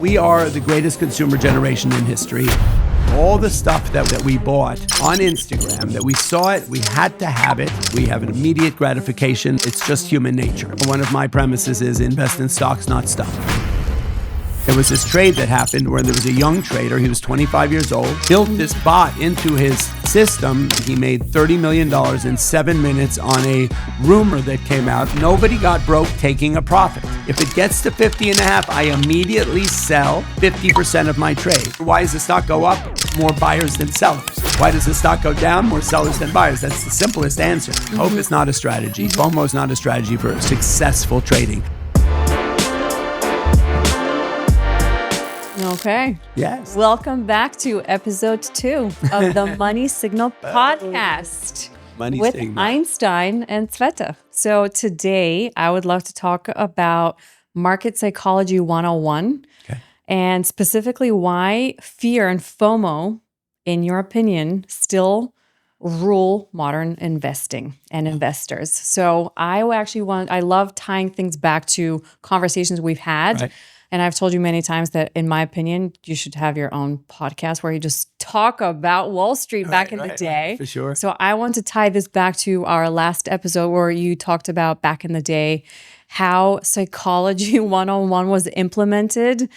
We are the greatest consumer generation in history. All the stuff that we bought on Instagram, that we saw it, we had to have it. We have an immediate gratification. It's just human nature. One of my premises is invest in stocks, not stuff. There was this trade that happened where there was a young trader, he was 25 years old, built this bot into his system. He made $30 million in 7 minutes on a rumor that came out. Nobody got broke taking a profit. If it gets to 50.5, I immediately sell 50% of my trade. Why does the stock go up? More buyers than sellers. Why does the stock go down? More sellers than buyers. That's the simplest answer. Hope is not a strategy. FOMO is not a strategy for successful trading. Okay. Yes. Welcome back to episode 2 of the Money Signal podcast with Einstein and Tsvetta. So today I would love to talk about market psychology 101 and specifically why fear and FOMO, in your opinion, still rule modern investing and investors. So I love tying things back to conversations we've had. Right. And I've told you many times that, in my opinion, you should have your own podcast where you just talk about Wall Street back in the day. For sure. So I want to tie this back to our last episode where you talked about back in the day how psychology 101 was implemented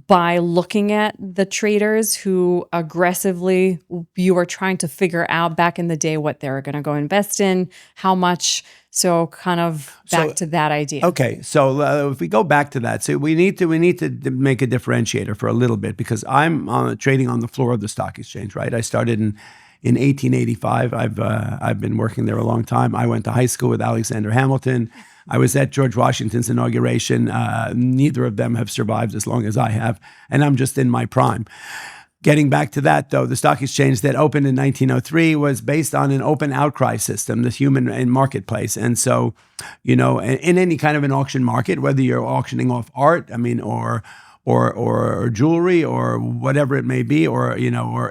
by looking at the traders who aggressively you were trying to figure out back in the day what they were going to go invest in, how much. So kind of back to that idea. Okay, so if we go back to that, so we need to make a differentiator for a little bit because I'm trading on the floor of the stock exchange, right? I started in 1885. I've been working there a long time. I went to high school with Alexander Hamilton. I was at George Washington's inauguration. Neither of them have survived as long as I have, and I'm just in my prime. Getting back to that, though, the stock exchange that opened in 1903 was based on an open outcry system, this human marketplace. And so, in any kind of an auction market, whether you're auctioning off art, or jewelry or whatever it may be, or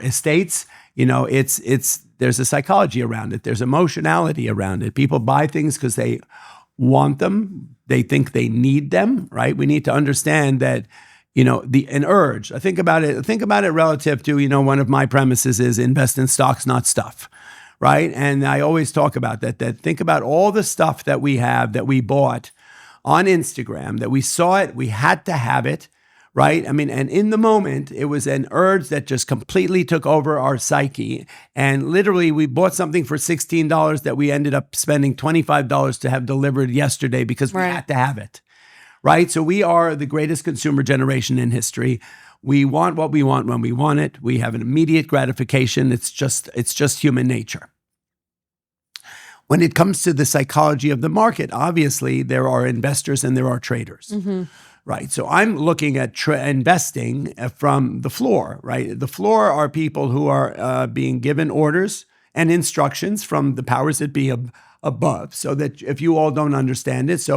estates, there's a psychology around it. There's emotionality around it. People buy things because they want them. They think they need them, right? We need to understand that an urge. I think about it relative to, one of my premises is invest in stocks, not stuff, right? And I always talk about that think about all the stuff that we have, that we bought on Instagram, that we saw it, we had to have it, right? And in the moment, it was an urge that just completely took over our psyche. And literally, we bought something for $16 that we ended up spending $25 to have delivered yesterday because we had to have it. Right? So we are the greatest consumer generation in history. We want what we want when we want it. We have an immediate gratification. It's just human nature. When it comes to the psychology of the market, obviously there are investors and there are traders. Right? So I'm looking at investing from the floor, right? The floor are people who are being given orders and instructions from the powers that be above. So that if you all don't understand it,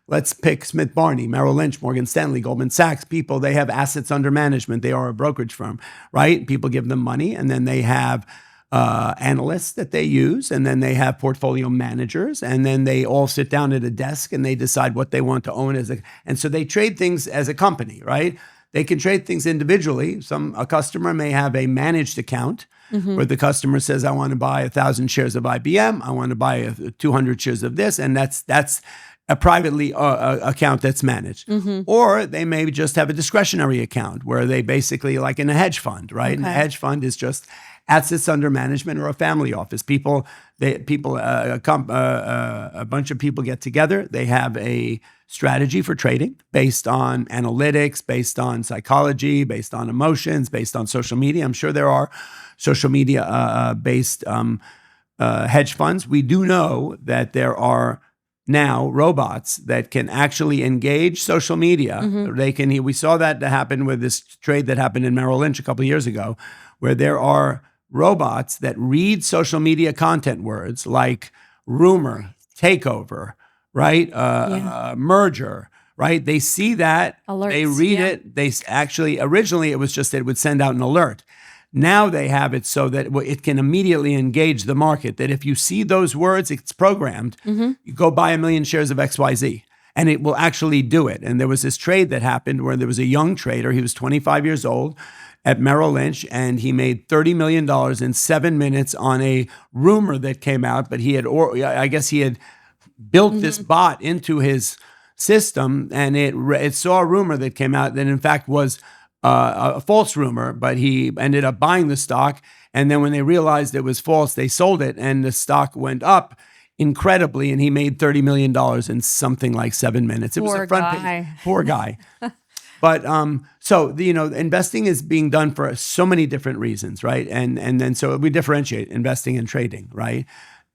let's pick Smith Barney, Merrill Lynch, Morgan Stanley, Goldman Sachs. People, they have assets under management. They are a brokerage firm, right? People give them money, and then they have analysts that they use, and then they have portfolio managers, and then they all sit down at a desk and they decide what they want to own and so they trade things as a company, right? They can trade things individually. A customer may have a managed account where the customer says, I want to buy 1,000 shares of IBM, I want to buy 200 shares of this, and that's a privately account that's managed. Or they may just have a discretionary account where they basically, like in a hedge fund, right? Okay. And a hedge fund is just assets under management or a family office. A bunch of people get together. They have a strategy for trading based on analytics, based on psychology, based on emotions, based on social media. I'm sure there are social media based hedge funds. We do know that there are now robots that can actually engage social media. We saw that happen with this trade that happened in Merrill Lynch a couple of years ago, where there are robots that read social media content words like rumor, takeover, right? Merger, right? They see that, alerts, they read it. They actually, originally it was just that it would send out an alert. Now they have it so that it can immediately engage the market, that if you see those words, it's programmed, you go buy 1 million shares of XYZ. and it will actually do it. And there was this trade that happened where there was a young trader. He was 25 years old at Merrill Lynch, and he made $30 million in 7 minutes on a rumor that came out. But I guess he had built this bot into his system, and it saw a rumor that came out that in fact was a false rumor, but he ended up buying the stock. And then when they realized it was false, they sold it, and the stock went up incredibly, and he made $30 million in something like 7 minutes. It was a front page. Poor guy. But investing is being done for so many different reasons, right? And then so we differentiate investing and trading, right?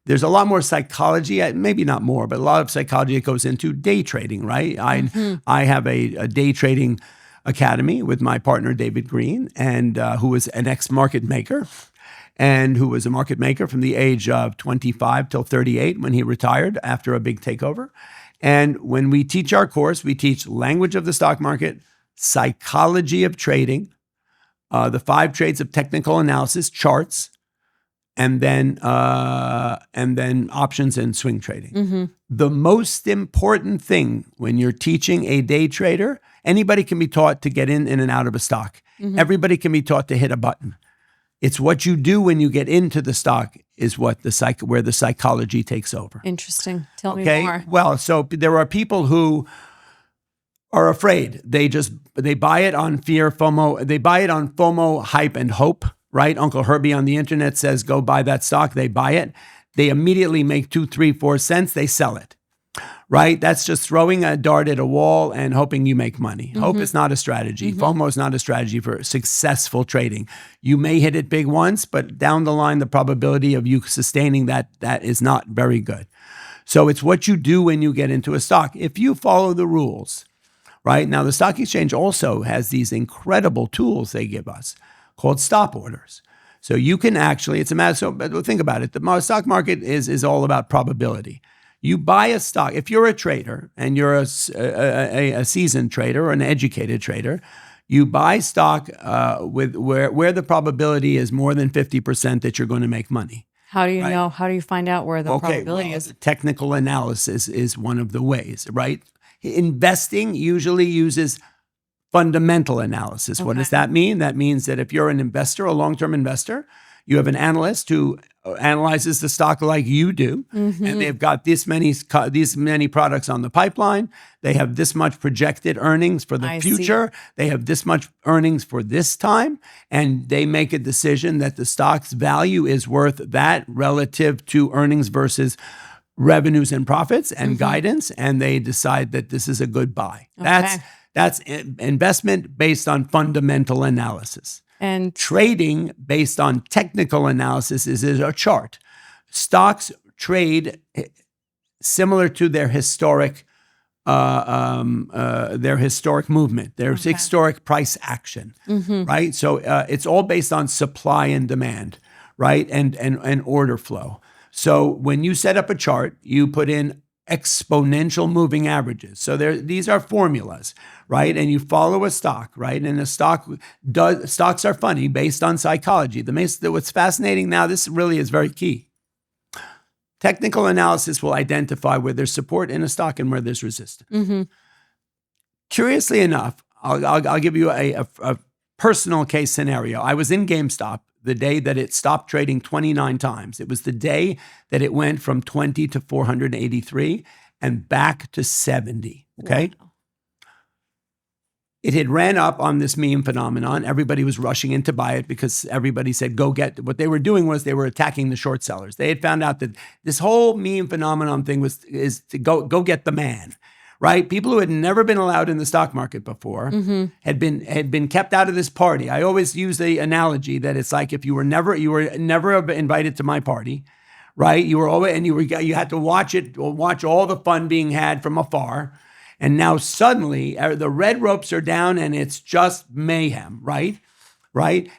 There's a lot more psychology, maybe not more, but a lot of psychology that goes into day trading, right? I have a day trading academy with my partner, David Green, and who was an ex-market maker, and who was a market maker from the age of 25 till 38 when he retired after a big takeover. And when we teach our course, we teach language of the stock market, psychology of trading, the 5 traits of technical analysis, charts, and then options and swing trading. The most important thing when you're teaching a day trader, anybody can be taught to get in and out of a stock. Everybody can be taught to hit a button. It's what you do when you get into the stock is where the psychology takes over. Interesting. Tell me more. Well, so there are people who are afraid. They buy it on fear, FOMO. They buy it on FOMO, hype, and hope, right? Uncle Herbie on the internet says, go buy that stock. They buy it. They immediately make 2, 3, 4 cents. They sell it, right? That's just throwing a dart at a wall and hoping you make money. Hope is not a strategy. FOMO is not a strategy for successful trading. You may hit it big once, but down the line, the probability of you sustaining that is not very good. So it's what you do when you get into a stock. If you follow the rules, right? Now, the stock exchange also has these incredible tools they give us called stop orders. So you can actually, it's a matter, so think about it. The stock market is all about probability. You buy a stock, if you're a trader and you're a seasoned trader or an educated trader, you buy stock where the probability is more than 50% that you're going to make money. How do you know? How do you find out where the probability is? Technical analysis is one of the ways, right? Investing usually uses fundamental analysis. What does that mean? That means that if you're an investor, a long-term investor, you have an analyst who analyzes the stock like you do, and they've got these many products on the pipeline. They have this much projected earnings for the future. They have this much earnings for this time, and they make a decision that the stock's value is worth that relative to earnings versus revenues and profits and guidance, and they decide that this is a good buy. Okay. That's investment based on fundamental analysis. And trading based on technical analysis is a chart. Stocks trade similar to their historic movement, their historic price action, right? So it's all based on supply and demand, right? And order flow. So when you set up a chart, you put in exponential moving averages. So these are formulas, right? And you follow a stock, right? And stocks are funny based on psychology. What's fascinating now, this really is very key. Technical analysis will identify where there's support in a stock and where there's resistance. Curiously enough, I'll give you a personal case scenario. I was in GameStop the day that it stopped trading 29 times. It was the day that it went from 20 to 483 and back to 70, okay? Wow. It had ran up on this meme phenomenon. Everybody was rushing in to buy it because everybody said, go get. What they were doing was they were attacking the short sellers. They had found out that this whole meme phenomenon thing is to go get the man, right? People who had never been allowed in the stock market before had been kept out of this party. I always use the analogy that it's like if you were never invited to my party, right? You had to watch all the fun being had from afar. And now suddenly the red ropes are down and it's just mayhem, right?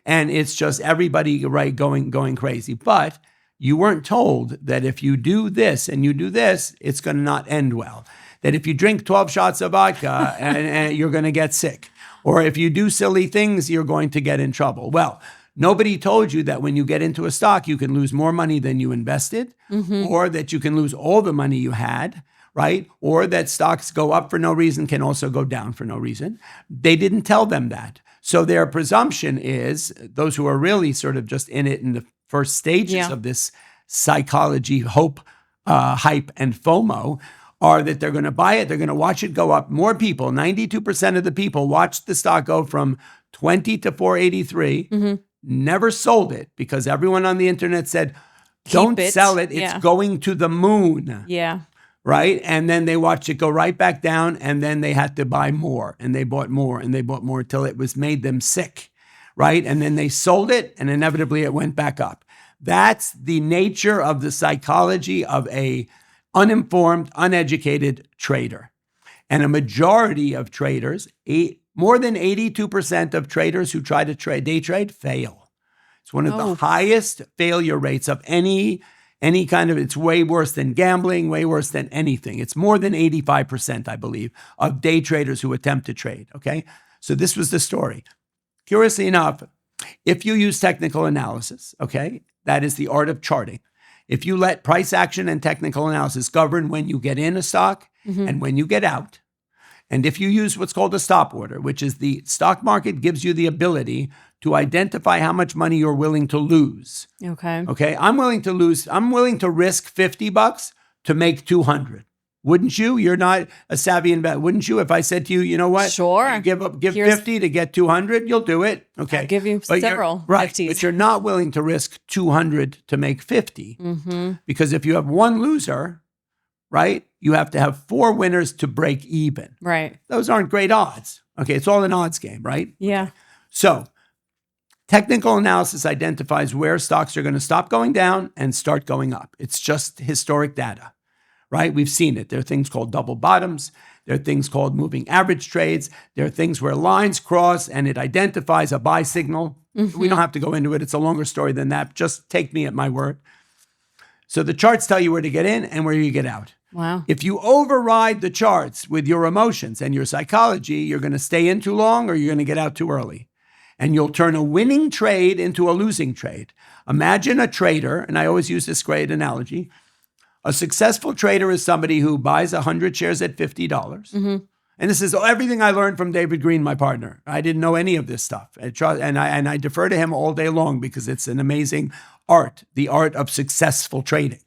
And it's just everybody, right, going crazy. But you weren't told that if you do this and you do this, it's going to not end well. That if you drink 12 shots of vodka and you're going to get sick. Or if you do silly things, you're going to get in trouble. Well, nobody told you that when you get into a stock, you can lose more money than you invested, or that you can lose all the money you had, right? Or that stocks go up for no reason, can also go down for no reason. They didn't tell them that. So their presumption is, those who are really sort of just in it in the first stages of this psychology, hope, hype, and FOMO, are that they're going to buy it, they're going to watch it go up. More people, 92% of the people watched the stock go from 20 to 483, never sold it because everyone on the internet said, don't sell it, it's going to the moon. Yeah. Right? And then they watched it go right back down, and then they had to buy more, and they bought more, and they bought more till it was made them sick, right? And then they sold it, and inevitably it went back up. That's the nature of the psychology of a uninformed, uneducated trader. And a majority of traders, more than 82% of traders who try to day trade fail. It's one of the highest failure rates of any kind of, it's way worse than gambling, way worse than anything. It's more than 85%, I believe, of day traders who attempt to trade, okay? So this was the story. Curiously enough, if you use technical analysis, okay, that is the art of charting. If you let price action and technical analysis govern when you get in a stock and when you get out, and if you use what's called a stop order, which is the stock market gives you the ability to identify how much money you're willing to lose. Okay. I'm willing to risk $50 to make 200. Wouldn't you? You're not a savvy investor. Wouldn't you? If I said to you, you know what? Sure. Give 50 to get 200, you'll do it. Okay. I'll give you several 50s. But you're not willing to risk 200 to make 50. Because if you have one loser, right, you have to have 4 winners to break even. Right. Those aren't great odds. Okay. It's all an odds game, right? Yeah. So technical analysis identifies where stocks are going to stop going down and start going up. It's just historic data, right? We've seen it. There are things called double bottoms. There are things called moving average trades. There are things where lines cross and it identifies a buy signal. We don't have to go into it. It's a longer story than that. Just take me at my word. So the charts tell you where to get in and where you get out. Wow. If you override the charts with your emotions and your psychology, you're going to stay in too long or you're going to get out too early. And you'll turn a winning trade into a losing trade. Imagine a trader, and I always use this great analogy. A successful trader is somebody who buys 100 shares at $50. And this is everything I learned from David Green, my partner. I didn't know any of this stuff. And I defer to him all day long because it's an amazing art, the art of successful trading.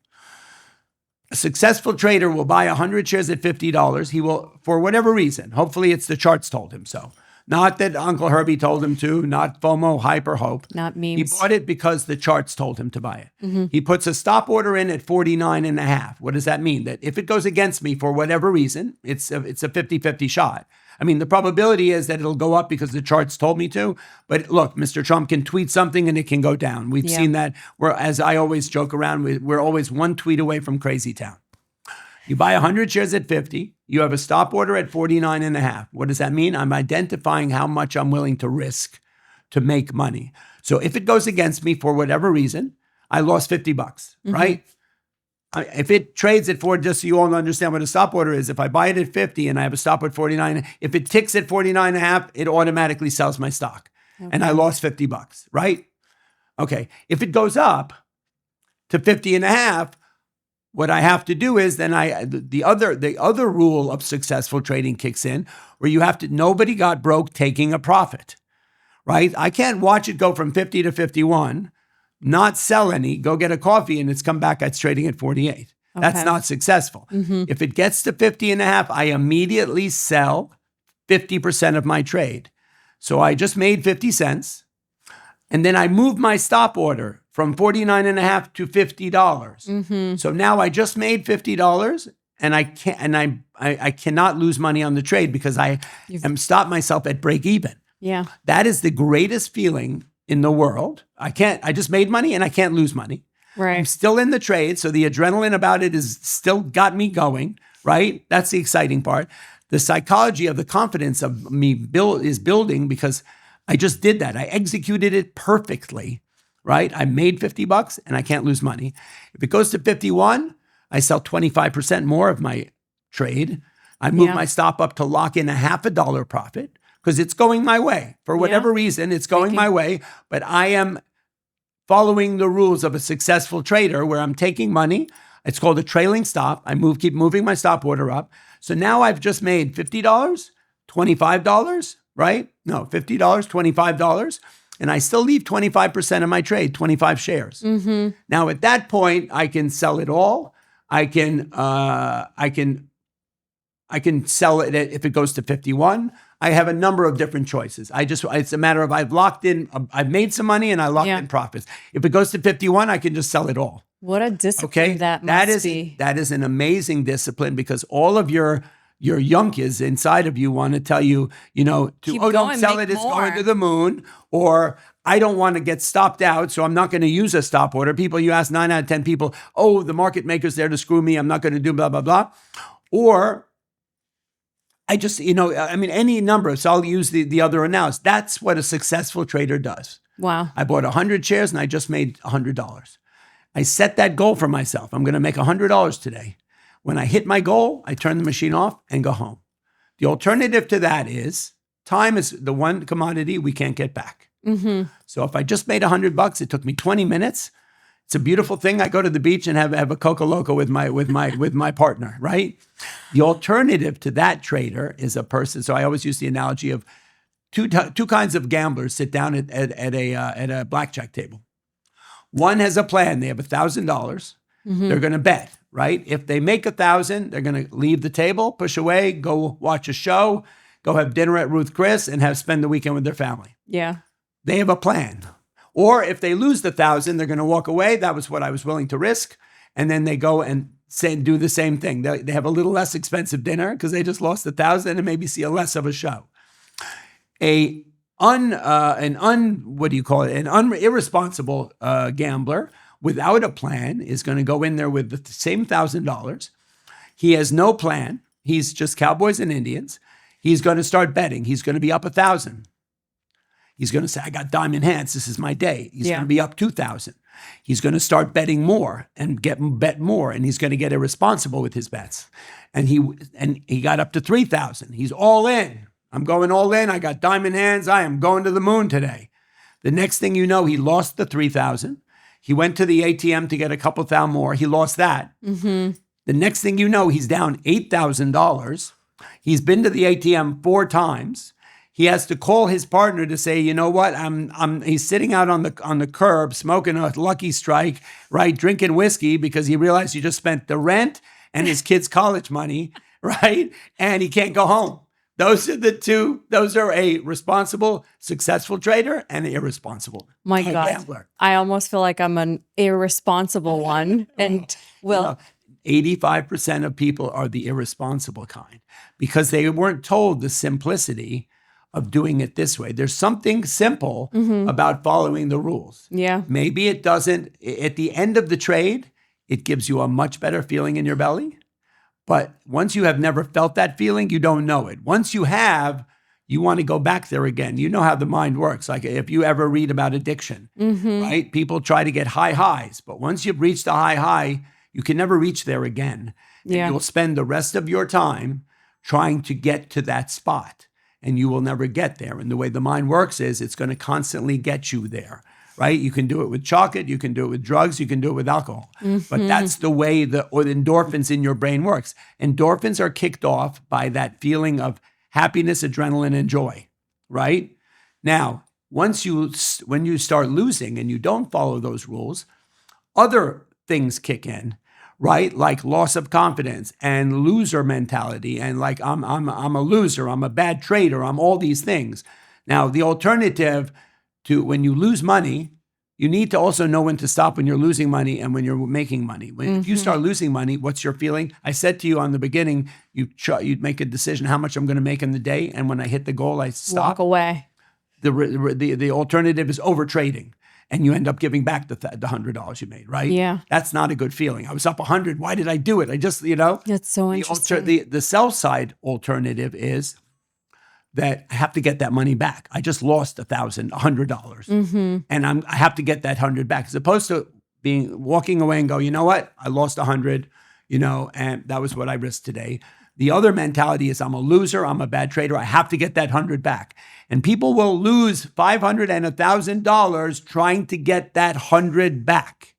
A successful trader will buy 100 shares at $50. He will, for whatever reason, hopefully it's the charts told him so. Not that Uncle Herbie told him to, not FOMO, hype, or hope. Not memes. He bought it because the charts told him to buy it. He puts a stop order in at 49.5. What does that mean? That if it goes against me for whatever reason, it's a 50-50 shot. I mean, the probability is that it'll go up because the charts told me to. But look, Mr. Trump can tweet something and it can go down. We've seen that. As I always joke around, we're always one tweet away from crazy town. You buy 100 shares at 50. You have a stop order at 49.5. What does that mean? I'm identifying how much I'm willing to risk to make money. So if it goes against me for whatever reason, I lost $50, right? If it trades at 4, just so you all understand what a stop order is, if I buy it at 50 and I have a stop at 49, if it ticks at 49.5, it automatically sells my stock. And I lost $50, right? Okay. If it goes up to 50.5, what I have to do is then the other rule of successful trading kicks in, where you have to, nobody got broke taking a profit, right? I can't watch it go from 50 to 51, not sell any, go get a coffee, and it's come back, it's trading at 48. That's not successful. If it gets to 50.5, I immediately sell 50% of my trade. So I just made 50 cents, and then I move my stop order from 49.5 to $50. So now I just made $50, and I cannot lose money on the trade because I am stopped myself at break even. Yeah. That is the greatest feeling in the world. I just made money and I can't lose money. Right. I'm still in the trade, so the adrenaline about it is still got me going, right? That's the exciting part. The psychology of the confidence of me is building because I just did that. I executed it perfectly. Right? I made $50 and I can't lose money. If it goes to 51, I sell 25% more of my trade. I move my stop up to lock in a $0.50 profit because it's going my way. For whatever reason, it's going my way, but I am following the rules of a successful trader where I'm taking money, It's called a trailing stop. I keep moving my stop order up. So now I've just made $50, $25, right? No, $50, $25. And I still leave 25% of my trade, 25 shares. Now at that point, I can sell it all. I can sell it if it goes to 51. I have a number of different choices. It's a matter of I've made some money and I locked in profits. If it goes to 51, I can just sell it all. What a discipline that must be. That is an amazing discipline, because all of your yunkis inside of you want to tell you, don't sell it, it's going to the moon, or I don't want to get stopped out, so I'm not going to use a stop order. You ask 9 out of 10 people, oh, the market maker's there to screw me, I'm not going to do blah, blah, blah. Or I just, any number. So I'll use the other analysis. That's what a successful trader does. Wow. I bought 100 shares and I just made $100. I set that goal for myself. I'm going to make $100 today. When I hit my goal, I turn the machine off and go home. The alternative to that is time is the one commodity we can't get back. So if I just made $100, it took me 20 minutes. It's a beautiful thing. I go to the beach and have a Coca Loco with my partner, right? The alternative to that trader is a person. So I always use the analogy of two kinds of gamblers sit down at a blackjack table. One has a plan. They have $1,000. They're going to bet, right? If they make $1,000, they're going to leave the table, push away, go watch a show, go have dinner at Ruth Chris, and spend the weekend with their family. Yeah. They have a plan. Or if they lose the $1,000, they're going to walk away. That was what I was willing to risk. And then they go and do the same thing. They have a little less expensive dinner because they just lost $1,000 and maybe see less of a show. An irresponsible gambler without a plan is going to go in there with the same $1,000. He has no plan. He's just cowboys and Indians. He's going to start betting. He's going to be up 1,000. He's going to say, I got diamond hands. This is my day. He's going to be up 2,000. He's going to start betting more and bet more, and he's going to get irresponsible with his bets. And he got up to 3,000. He's all in. I'm going all in. I got diamond hands. I am going to the moon today. The next thing you know, he lost the 3,000. He went to the ATM to get a couple thousand more. He lost that. The next thing you know, he's down $8,000. He's been to the ATM 4 times. He has to call his partner to say, you know what? He's sitting out on the curb smoking a Lucky Strike, right? Drinking whiskey because he realized he just spent the rent and his kids' college money, right? And he can't go home. Those are the two. Those are a responsible, successful trader and an irresponsible gambler. I almost feel like I'm an irresponsible one. And 85% of people are the irresponsible kind because they weren't told the simplicity of doing it this way. There's something simple about following the rules. Yeah. Maybe it doesn't, at the end of the trade, it gives you a much better feeling in your belly. But once you have never felt that feeling, you don't know it. Once you have, you want to go back there again. You know how the mind works. Like if you ever read about addiction, right? People try to get high highs, but once you've reached a high, you can never reach there again. And you'll spend the rest of your time trying to get to that spot. And you will never get there. And the way the mind works is it's going to constantly get you there, right? You can do it with chocolate, you can do it with drugs, you can do it with alcohol. But that's the way the endorphins in your brain works. Endorphins are kicked off by that feeling of happiness, adrenaline, and joy, right? Now, when you start losing and you don't follow those rules, other things kick in. Right? Like loss of confidence and loser mentality and like I'm a loser, I'm a bad trader, I'm all these things. Now, the alternative to when you lose money, you need to also know when to stop when you're losing money and when you're making money. If you start losing money, what's your feeling? I said to you on the beginning, you'd make a decision how much I'm going to make in the day, and when I hit the goal, I stop. Walk away. The alternative is overtrading. And you end up giving back the $100 you made, right? Yeah. That's not a good feeling. I was up 100. Why did I do it? I just, That's so interesting. The sell side alternative is that I have to get that money back. I just lost $100. And I have to get that 100 back. As opposed to walking away and go, you know what? I lost 100, and that was what I risked today. The other mentality is I'm a loser, I'm a bad trader, I have to get that 100 back. And people will lose $500 and $1,000 trying to get that 100 back.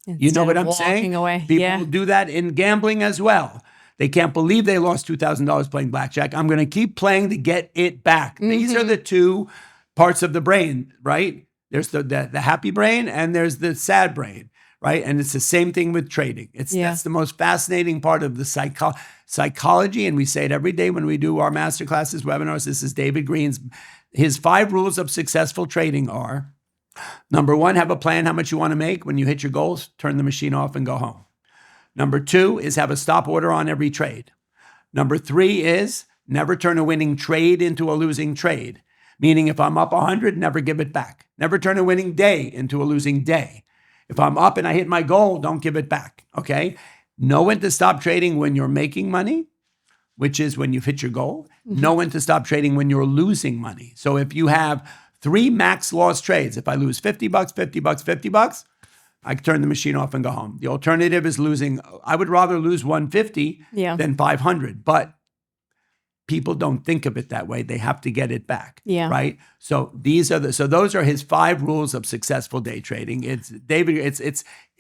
You know what I'm walking saying? away. People do that in gambling as well. They can't believe they lost $2,000 playing blackjack. I'm going to keep playing to get it back. These are the two parts of the brain, right? There's the happy brain and there's the sad brain, right? And it's the same thing with trading. That's the most fascinating part of the psychology. And we say it every day when we do our masterclasses, webinars. This is David Green's. His 5 rules of successful trading are: number 1, have a plan how much you want to make. When you hit your goals, turn the machine off and go home. Number 2 is have a stop order on every trade. Number 3 is never turn a winning trade into a losing trade. Meaning if I'm up 100, never give it back. Never turn a winning day into a losing day. If I'm up and I hit my goal, don't give it back, okay? Know when to stop trading when you're making money, which is when you've hit your goal. Know when to stop trading when you're losing money. So if you have 3 max loss trades, if I lose $50, $50, $50, I turn the machine off and go home. The alternative is losing. I would rather lose 150 than 500, but people don't think of it that way. They have to get it back, right? So those are his 5 rules of successful day trading. It's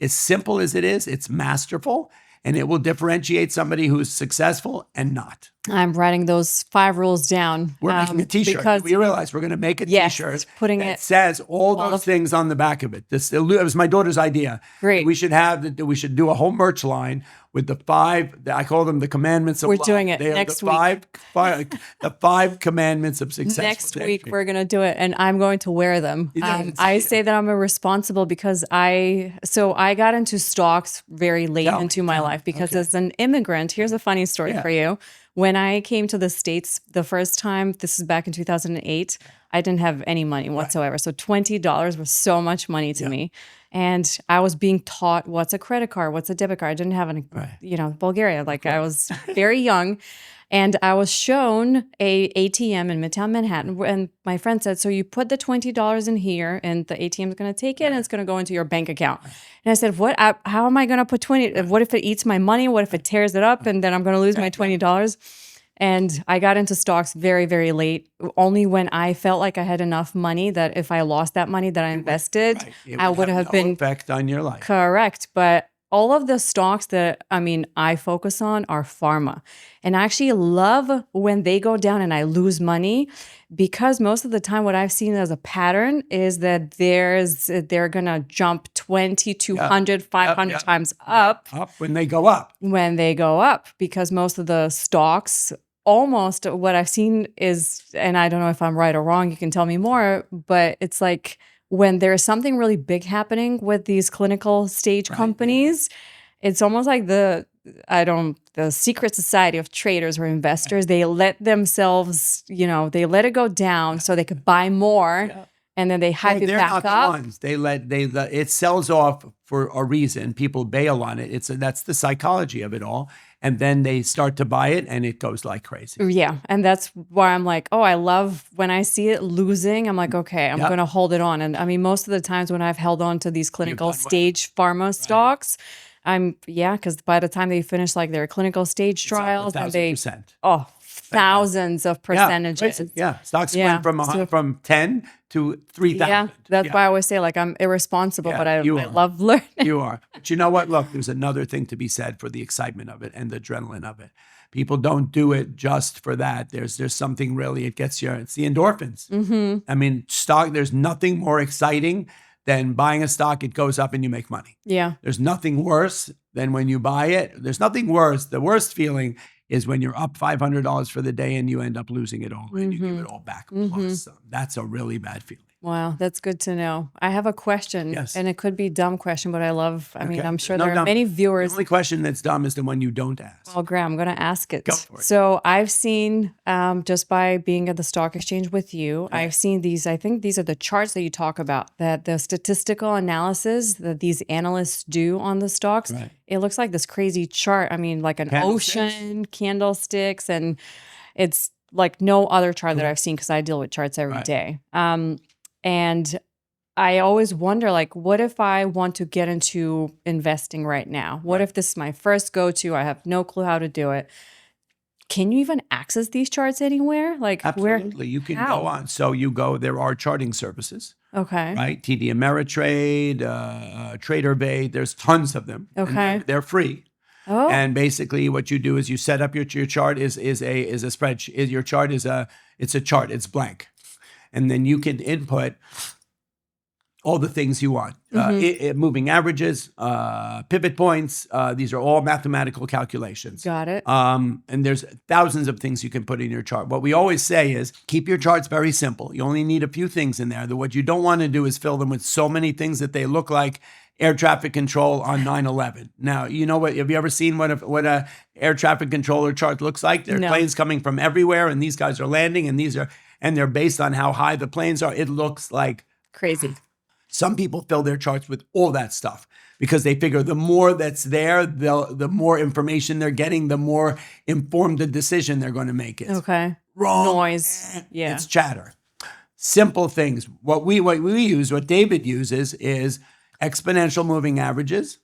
as simple as it is. It's masterful, and it will differentiate somebody who's successful and not. I'm writing those 5 rules down. We're making a T-shirt. Because we realize we're going to make a T-shirt that says all those things on the back of it. It was my daughter's idea. Great. We should do a whole merch line with the 5. I call them the commandments of love. We're doing it next week. The 5 commandments of success. Next week we're going to do it, and I'm going to wear them. I say that I'm irresponsible because I got into stocks very late into my life because as an immigrant, here's a funny story for you. When I came to the States the first time, this is back in 2008, I didn't have any money whatsoever. So $20 was so much money to me. And I was being taught what's a credit card, what's a debit card. I didn't have any, Bulgaria. I was very young. And I was shown a ATM in Midtown Manhattan. And my friend said, so you put the $20 in here and the ATM is going to take it and it's going to go into your bank account. And I said, what? How am I going to put 20? What if it eats my money? What if it tears it up and then I'm going to lose my $20? And I got into stocks very, very late, only when I felt like I had enough money that if I lost that money that I invested, I would have been effect on your life. Correct. But all of the stocks that, I focus on are pharma. And I actually love when they go down and I lose money because most of the time what I've seen as a pattern is that they're going to jump 20, 200, 500 times up. Up when they go up. When they go up, because most of the stocks, almost what I've seen is, and I don't know if I'm right or wrong, you can tell me more, but it's like, when there's something really big happening with these clinical stage companies, it's almost like the secret society of traders or investors. They let themselves, they let it go down so they could buy more, and then they hype it back up. They're not the ones. It sells off for a reason. People bail on it. That's the psychology of it all. And then they start to buy it and it goes like crazy. Yeah. And that's why I'm like, I love when I see it losing, I'm like, okay, I'm going to hold it on. And most of the times when I've held on to these clinical stage pharma stocks, because by the time they finish their clinical stage trials, and thousands of percentages. Stocks went from 10 to 3,000. Yeah, that's why I always say I'm irresponsible, but I love learning. You are. But you know what? Look, there's another thing to be said for the excitement of it and the adrenaline of it. People don't do it just for that. There's something really, it's the endorphins. Mm-hmm. There's nothing more exciting than buying a stock, it goes up and you make money. Yeah. There's nothing worse than when you buy it. There's nothing worse. The worst feeling is when you're up $500 for the day and you end up losing it all and you give it all back. Plus, that's a really bad feeling. Wow, that's good to know. I have a question, and it could be a dumb question, but I'm sure there are many viewers. The only question that's dumb is the one you don't ask. Well, Graham, I'm going to ask it. Go for it. So I've seen, just by being at the stock exchange with you, I've seen these, I think these are the charts that you talk about, that the statistical analysis that these analysts do on the stocks. Right. It looks like this crazy chart. Like an ocean, candlesticks, and it's like no other chart that I've seen because I deal with charts every day. And I always wonder, what if I want to get into investing right now? What if this is my first go-to? I have no clue how to do it. can you even access these charts anywhere? Like Absolutely. You can go on. So there are charting services. Okay. Right? TD Ameritrade, TraderVate, there's tons of them. Okay. And they're free. Oh. And basically what you do is you set up your chart is a spreadsheet. Your chart is it's a chart. It's blank. And then you can input all the things you want. Moving averages, pivot points. These are all mathematical calculations. Got it. And there's thousands of things you can put in your chart. What we always say is keep your charts very simple. You only need a few things in there. What you don't want to do is fill them with so many things that they look like air traffic control on 9/11. Now, you know what? Have you ever seen what a air traffic controller chart looks like? There are planes coming from everywhere, and these guys are landing, and they're based on how high the planes are. It looks like crazy. Some people fill their charts with all that stuff because they figure the more that's there, the more information they're getting, the more informed the decision they're going to make is. Okay. Wrong. Noise. Yeah. It's chatter. Simple things. What we use, what David uses is exponential moving averages,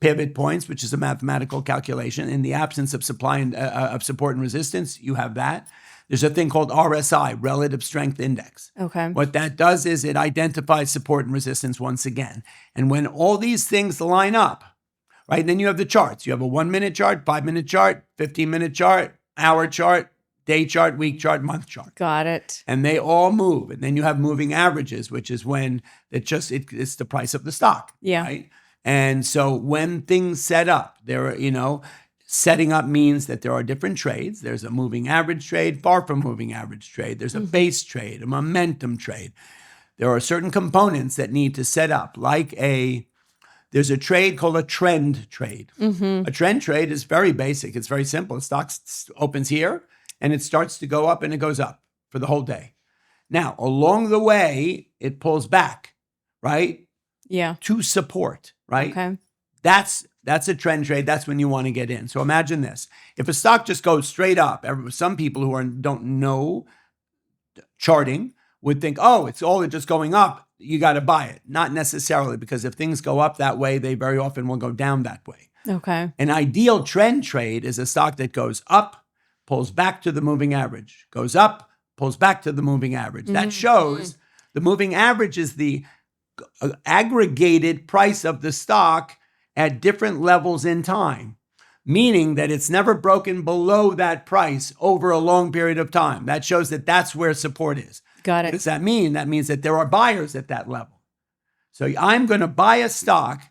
pivot points, which is a mathematical calculation. In the absence of supply and of support and resistance, you have that. There's a thing called RSI, Relative Strength Index. Okay. What that does is it identifies support and resistance once again. And when all these things line up, right, then you have the charts. You have a 1-minute chart, 5-minute chart, 15-minute chart, hour chart, day chart, week chart, month chart. Got it. And they all move. And then you have moving averages, which is when it's the price of the stock. Yeah. Right? And so when things set up, setting up means that there are different trades. There's a moving average trade, far from moving average trade. There's a base trade, a momentum trade. There are certain components that need to set up, there's a trade called a trend trade. A trend trade is very basic. It's very simple. The stock opens here and it starts to go up and it goes up for the whole day. Now, along the way, it pulls back, right? Yeah. To support, right? Okay. That's a trend trade. That's when you want to get in. So imagine this. If a stock just goes straight up, some people who don't know charting would think, oh, it's all just going up. You got to buy it. Not necessarily, because if things go up that way, they very often will go down that way. Okay. An ideal trend trade is a stock that goes up, pulls back to the moving average, goes up, pulls back to the moving average. That shows the moving average is the aggregated price of the stock at different levels in time, meaning that it's never broken below that price over a long period of time. That shows that that's where support is. Got it. What does that mean? That means that there are buyers at that level. So I'm going to buy a stock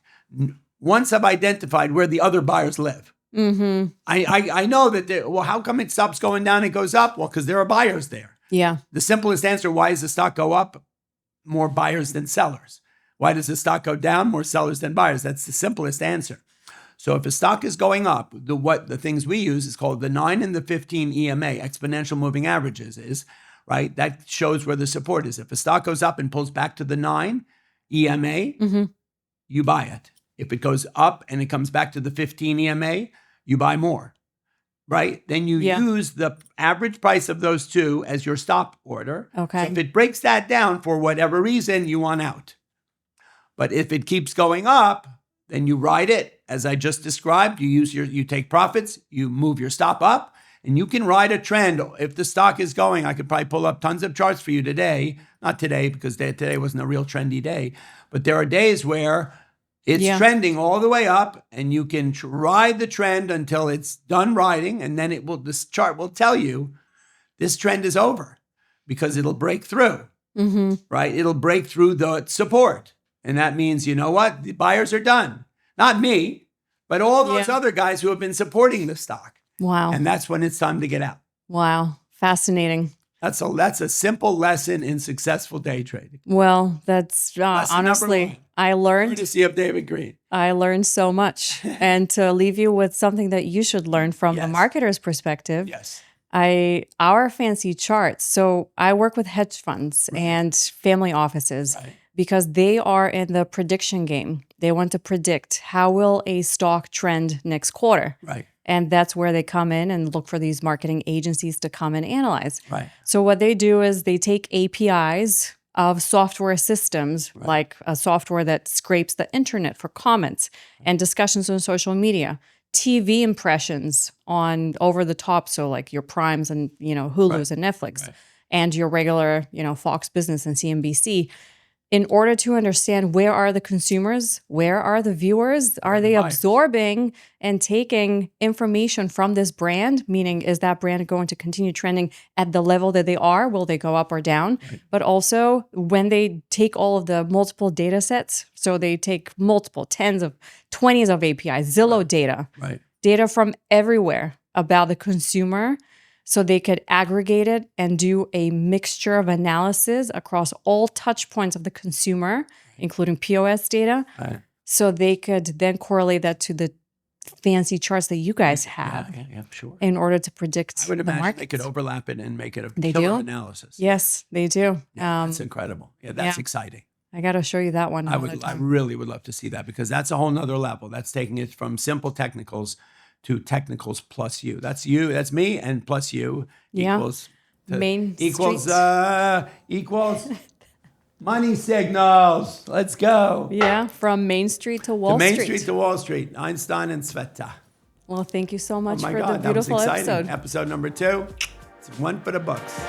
once I've identified where the other buyers live. I know that, how come it stops going down and goes up? Well, because there are buyers there. Yeah. The simplest answer, why does the stock go up? More buyers than sellers. Why does the stock go down? More sellers than buyers. That's the simplest answer. So if a stock is going up, the things we use is called the 9 and the 15 EMA, exponential moving averages is, right? That shows where the support is. If a stock goes up and pulls back to the 9 EMA, you buy it. If it goes up and it comes back to the 15 EMA, you buy more, right? Then you use the average price of those two as your stop order. Okay. So if it breaks that down for whatever reason, you want out. But if it keeps going up, then you ride it, as I just described. You take profits, you move your stop up, and you can ride a trend. If the stock is going, I could probably pull up tons of charts for you today. Not today, because today wasn't a real trendy day. But there are days where it's trending all the way up, and you can ride the trend until it's done riding, and then this chart will tell you this trend is over because it'll break through, right? It'll break through the support. And that means, you know what? The buyers are done. Not me, but all those other guys who have been supporting the stock. Wow. And that's when it's time to get out. Wow. Fascinating. That's a simple lesson in successful day trading. Well, that's honestly, I learned. Courtesy of David Green. I learned so much. And to leave you with something that you should learn from the marketer's perspective. Yes. Our fancy charts. So I work with hedge funds and family offices. Right. Because they are in the prediction game. They want to predict how will a stock trend next quarter. Right. And that's where they come in and look for these marketing agencies to come and analyze. Right. So what they do is they take APIs of software systems, like a software that scrapes the internet for comments and discussions on social media, TV impressions on over the top. So like your Primes and, Hulu's and Netflix and your regular, Fox Business and CNBC, in order to understand where are the consumers, where are the viewers, are they absorbing and taking information from this brand? Meaning, is that brand going to continue trending at the level that they are? Will they go up or down? Right. But also when they take all of the multiple data sets, so they take multiple 10s of 20s of APIs, Zillow data, data from everywhere about the consumer, so they could aggregate it and do a mixture of analysis across all touch points of the consumer, including POS data. So they could then correlate that to the fancy charts that you guys have sure. in order to predict I would imagine market. they could overlap it and make it a killer analysis. Yes, they do. Yeah, that's incredible. Yeah, that's exciting. I got to show you that one. I really would love to see that, because that's a whole nother level. That's taking it from simple technicals to technicals plus you. That's you. That's me, and plus you equals equals money signals. Let's go. Yeah, from Main Street to Wall Street. Main Street to Wall Street. Einstein and Tsvetta. Well, thank you so much for the that was beautiful exciting. episode. Episode number 2. It's one for the books.